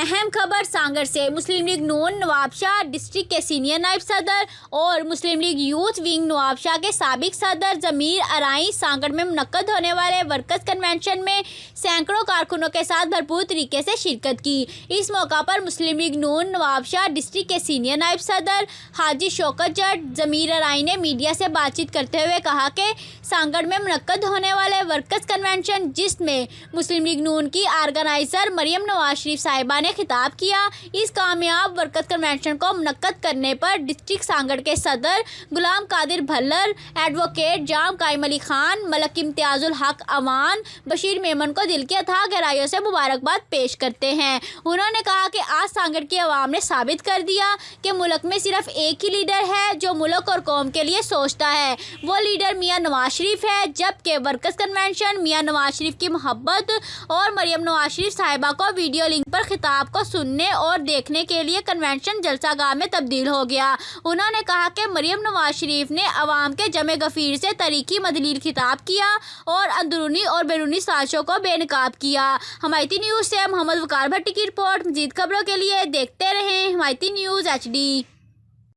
اہم خبر سانگڑ سے۔ مسلم لیگ نون نوابشاہ ڈسٹرکٹ کے سینئر نائب صدر اور مسلم لیگ یوتھ ونگ نوابشاہ کے سابق صدر ضمیر ارائیں سانگڑ میں منعقد ہونے والے ورکرز کنونشن میں سینکڑوں کارکنوں کے ساتھ بھرپور طریقے سے شرکت کی۔ اس موقع پر مسلم لیگ نون نوابشاہ ڈسٹرکٹ کے سینئر نائب صدر حاجی شوکت جٹ ضمیر ارائیں نے میڈیا سے بات چیت کرتے ہوئے کہا کہ سانگڑ میں منعقد ہونے والے ورکرز کنونشن جس میں مسلم لیگ نون کی آرگنائزر مریم نواز شریف صاحبہ نے خطاب کیا، اس کامیاب ورکرز کنونشن کو منعقد کرنے پر ڈسٹرکٹ سانگڑ کے صدر غلام قادر بھلر، ایڈوکیٹ جام قائم علی خان، ملک امتیاز الحق اوان، بشیر میمن کو دل کی اتھاہ گہرائیوں سے مبارکباد پیش کرتے ہیں۔ انہوں نے کہا کہ آج سانگڑ کی عوام نے ثابت کر دیا کہ ملک میں صرف ایک ہی لیڈر ہے جو ملک اور قوم کے لیے سوچتا ہے، وہ لیڈر میاں نواز شریف ہے، جبکہ ورکرز کنونشن میاں نواز شریف کی محبت اور مریم نواز شریف صاحبہ کو ویڈیو لنک پر خطاب کو سننے اور دیکھنے کے لیے کنونشن جلسہ گاہ میں تبدیل ہو گیا۔ انہوں نے کہا کہ مریم نواز شریف نے عوام کے جمع غفیر سے تاریخی مدلیل خطاب کیا اور اندرونی اور بیرونی سازشوں کو بے نقاب کیا۔ حمایتی نیوز سے محمد وقار بھٹی کی رپورٹ۔ مزید خبروں کے لیے دیکھتے رہیں حمایتی نیوز HD۔